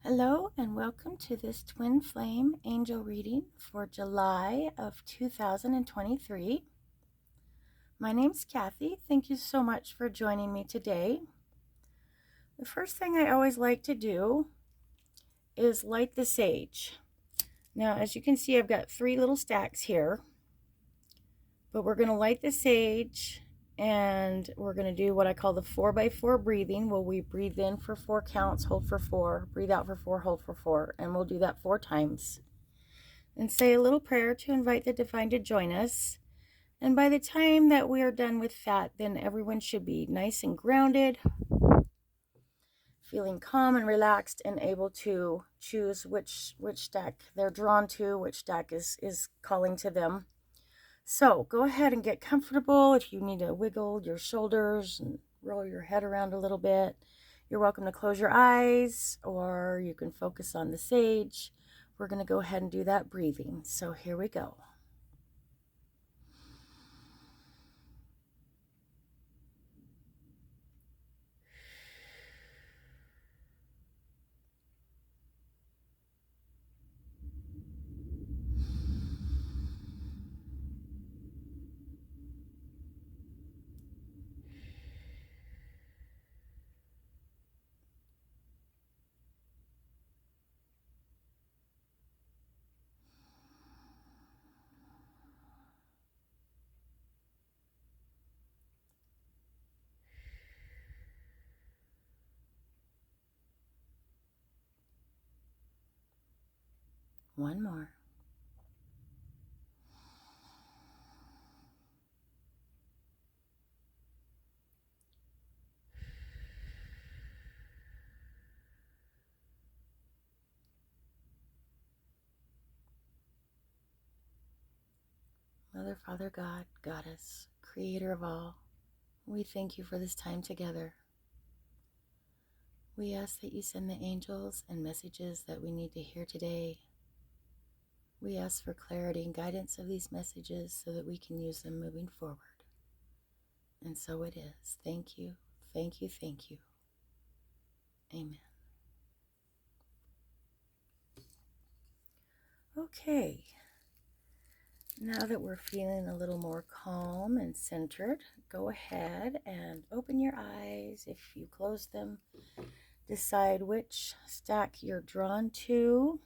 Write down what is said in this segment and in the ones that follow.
Hello and welcome to this Twin Flame Angel reading for July of 2023. My name's Kathy. Thank you so much for joining me today. The first thing I always like to do is light the sage. Now, as you can see, I've got 3 little stacks here, but we're going to light the sage and we're going to do what I call the 4x4 breathing. Well, we breathe in for 4 counts, hold for 4, breathe out for 4, hold for 4, and we'll do that 4 times. And say a little prayer to invite the divine to join us. And by the time that we are done with that, then everyone should be nice and grounded, feeling calm and relaxed, and able to choose which stack they're drawn to, which stack is calling to them. So go ahead and get comfortable. If you need to wiggle your shoulders and roll your head around a little bit, you're welcome to close your eyes, or you can focus on the sage. We're going to go ahead and do that breathing. So here we go. One more. Mother, Father, God, Goddess, Creator of all, we thank you for this time together. We ask that you send the angels and messages that we need to hear today. We ask for clarity and guidance of these messages so that we can use them moving forward. And so it is. Thank you, thank you, thank you. Amen. Okay. Now that we're feeling a little more calm and centered, go ahead and open your eyes. If you close them, decide which stack you're drawn to.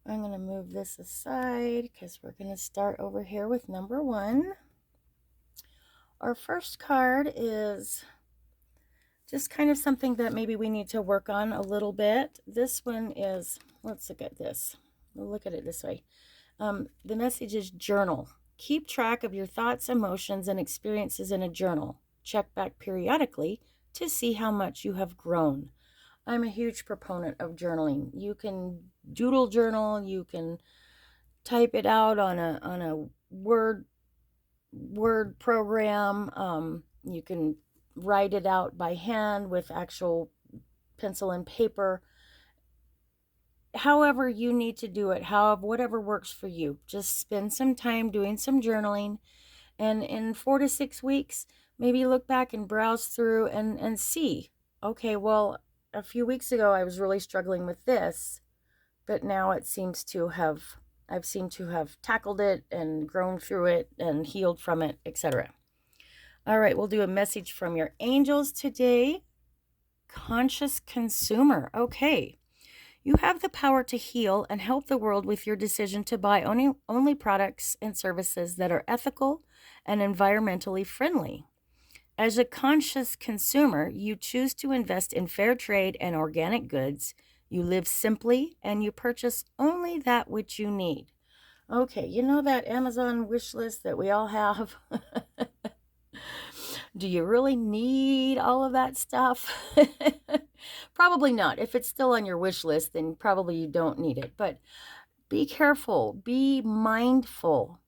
I'm going to move this aside because we're going to start over here with number 1. Our first card is just kind of something that maybe we need to work on a little bit. This one is, let's look at this. We'll look at it this way. The message is journal. Keep track of your thoughts, emotions, and experiences in a journal. Check back periodically to see how much you have grown. I'm a huge proponent of journaling. You can doodle journal, you can type it out on a word program. You can write it out by hand with actual pencil and paper. However you need to do it, whatever works for you. Just spend some time doing some journaling, and in 4 to 6 weeks, maybe look back and browse through and see, okay, well, a few weeks ago I was really struggling with this, but now I've seemed to have tackled it and grown through it and healed from it, etc. All right, we'll do a message from your angels today. Conscious consumer. Okay. You have the power to heal and help the world with your decision to buy only products and services that are ethical and environmentally friendly. As a conscious consumer, you choose to invest in fair trade and organic goods. You live simply and you purchase only that which you need. Okay, you know that Amazon wish list that we all have? Do you really need all of that stuff? Probably not. If it's still on your wish list, then probably you don't need it. But be careful, be mindful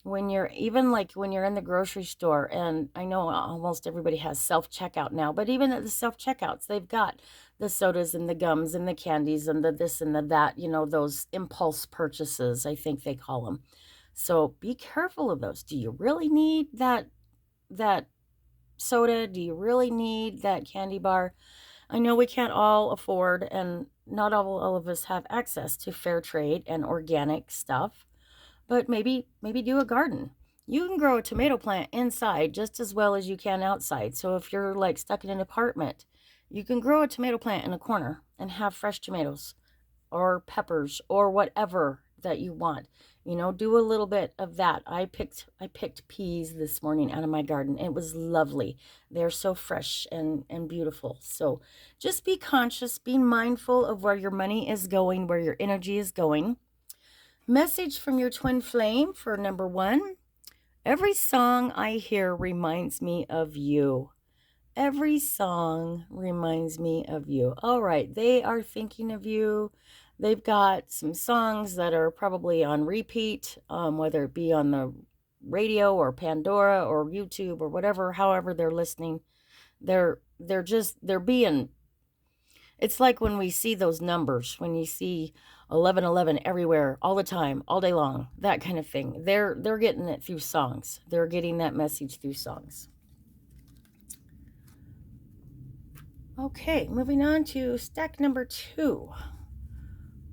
when you're in the grocery store. And I know almost everybody has self-checkout now, but even at the self-checkouts, they've got the sodas and the gums and the candies and the this and the that, those impulse purchases, I think they call them. So be careful of those. Do you really need that soda? Do you really need that candy bar? I know we can't all afford, and not all of us have access to fair trade and organic stuff, but maybe do a garden. You can grow a tomato plant inside just as well as you can outside. So if you're like stuck in an apartment, you can grow a tomato plant in a corner and have fresh tomatoes or peppers or whatever that you want. Do a little bit of that. I picked peas this morning out of my garden. It was lovely. They're so fresh and beautiful. So just be conscious, be mindful of where your money is going, where your energy is going. Message from your twin flame for number 1. Every song I hear reminds me of you. Every song reminds me of you. All right, they are thinking of you. They've got some songs that are probably on repeat, whether it be on the radio or Pandora or YouTube or whatever, however they're listening. They're being, it's like when we see those numbers, when you see 1111 everywhere, all the time, all day long, that kind of thing. They're getting it through songs. They're getting that message through songs. Okay, moving on to stack number 2.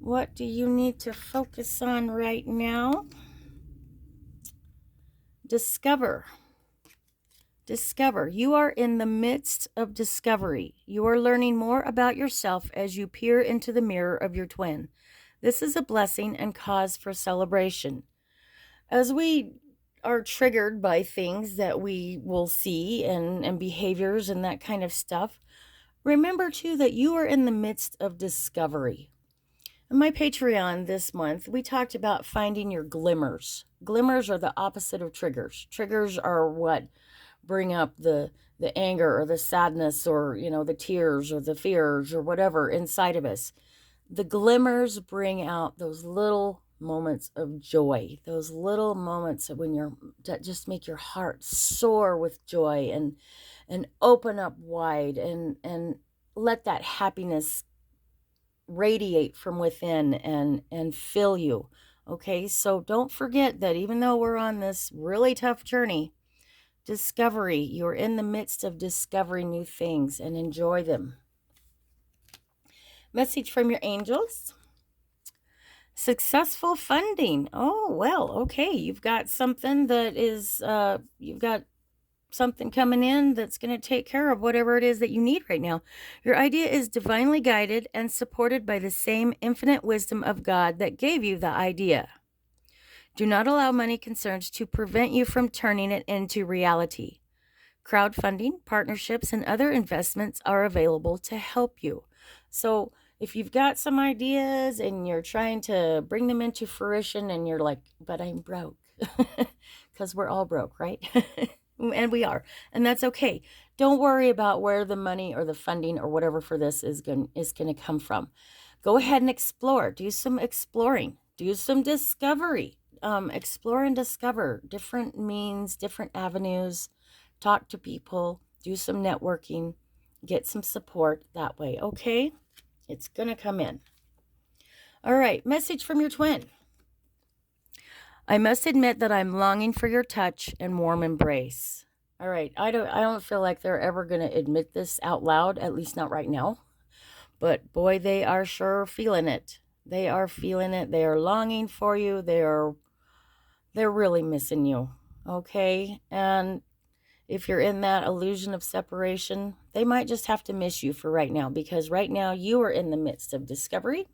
What do you need to focus on right now? Discover. Discover. You are in the midst of discovery. You are learning more about yourself as you peer into the mirror of your twin. This is a blessing and cause for celebration. As we are triggered by things that we will see and behaviors and that kind of stuff, remember too that you are in the midst of discovery. In my Patreon this month, we talked about finding your glimmers. Glimmers are the opposite of triggers. Triggers are what bring up the anger or the sadness or, the tears or the fears or whatever inside of us. The glimmers bring out those little moments of joy, those little moments that just make your heart soar with joy and open up wide and let that happiness radiate from within and fill you. Okay, so don't forget that even though we're on this really tough journey, discovery, you're in the midst of discovering new things and enjoy them. Message from your angels. Successful funding. Oh, well, okay. You've got something that is, you've got something coming in that's going to take care of whatever it is that you need right now. Your idea is divinely guided and supported by the same infinite wisdom of God that gave you the idea. Do not allow money concerns to prevent you from turning it into reality. Crowdfunding, partnerships, and other investments are available to help you. So if you've got some ideas and you're trying to bring them into fruition and you're like, but I'm broke, because we're all broke, right? And we are, and that's okay. Don't worry about where the money or the funding or whatever for this is going to come from. Go ahead and explore. Do some exploring. Do some discovery. Explore and discover different means, different avenues. Talk to people. Do some networking. Get some support that way. Okay? It's going to come in. All right. Message from your twin. I must admit that I'm longing for your touch and warm embrace. All right. I don't feel like they're ever going to admit this out loud, at least not right now. But boy, they are sure feeling it. They are feeling it. They are longing for you. They're really missing you. Okay? And if you're in that illusion of separation, they might just have to miss you for right now, because right now you are in the midst of discovery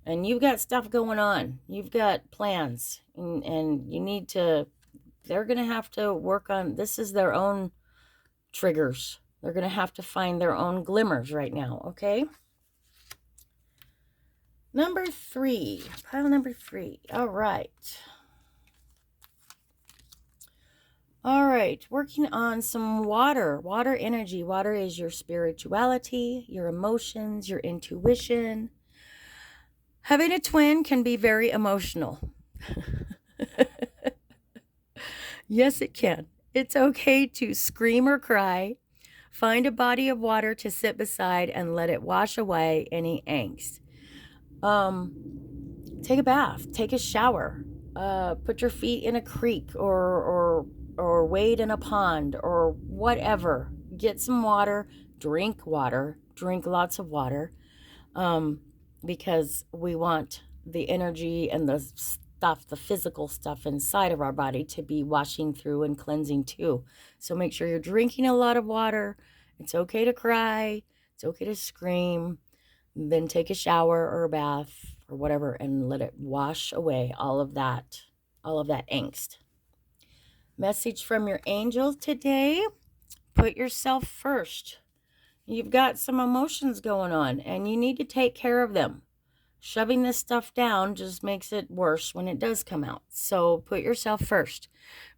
and you've got stuff going on. You've got plans and they're going to have to work on, this is their own triggers. They're going to have to find their own glimmers right now. Okay. Number 3, pile number 3. All right. All right, working on some water energy. Water is your spirituality, your emotions, your intuition. Having a twin can be very emotional. Yes, it can. It's okay to scream or cry. Find a body of water to sit beside and let it wash away any angst. Take a bath, take a shower, put your feet in a creek or wade in a pond or whatever. Get some water, drink water, drink lots of water, because we want the energy and the stuff, the physical stuff inside of our body to be washing through and cleansing too. So make sure you're drinking a lot of water. It's okay to cry. It's okay to scream. Then take a shower or a bath or whatever and let it wash away all of that angst. Message from your angels today: put yourself first. You've got some emotions going on and you need to take care of them. Shoving this stuff down just makes it worse when it does come out. So put yourself first.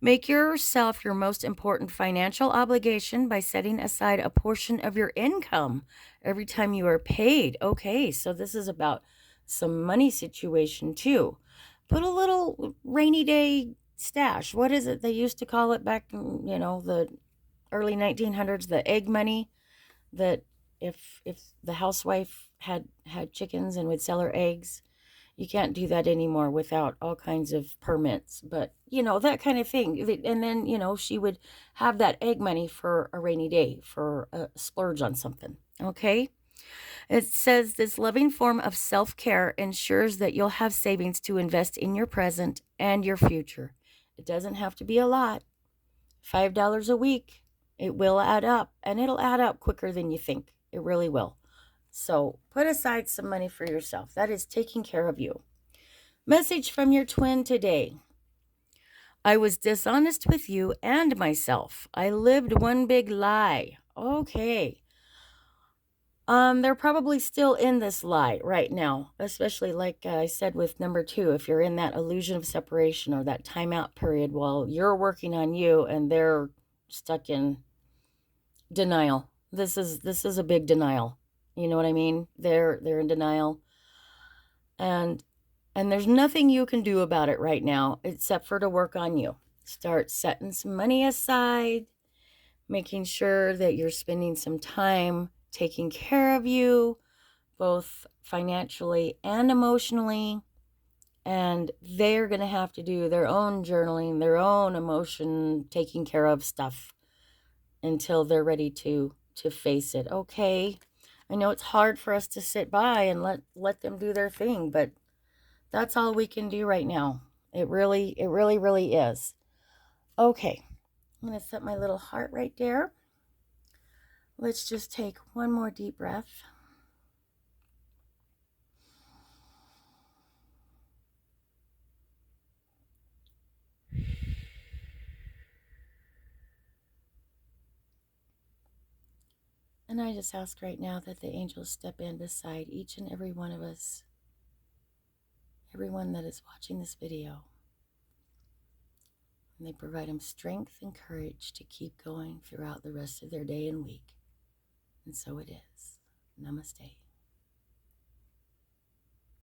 Make yourself your most important financial obligation by setting aside a portion of your income every time you are paid. Okay, so this is about some money situation too. Put a little rainy day stash. What is it they used to call it back in, the early 1900s? The egg money, that if the housewife had chickens and would sell her eggs, you can't do that anymore without all kinds of permits, but that kind of thing. And then she would have that egg money for a rainy day, for a splurge on something. Okay, it says this loving form of self-care ensures that you'll have savings to invest in your present and your future. It doesn't have to be a lot. $5 a week, it will add up, and it'll add up quicker than you think. It really will. So put aside some money for yourself. That is taking care of you. Message from your twin today: I was dishonest with you and myself. I lived one big lie. Okay. They're probably still in this lie right now, especially like I said with number 2, if you're in that illusion of separation or that timeout period while you're working on you and they're stuck in denial. This is a big denial. You know what I mean? They're in denial. And there's nothing you can do about it right now except for to work on you. Start setting some money aside, making sure that you're spending some time taking care of you, both financially and emotionally. And they're going to have to do their own journaling, their own emotion, taking care of stuff until they're ready to face it. Okay, I know it's hard for us to sit by and let them do their thing, but that's all we can do right now. It really is. Okay, I'm going to set my little heart right there. Let's just take one more deep breath. And I just ask right now that the angels step in beside each and every one of us, everyone that is watching this video. And they provide them strength and courage to keep going throughout the rest of their day and week. And so it is. Namaste.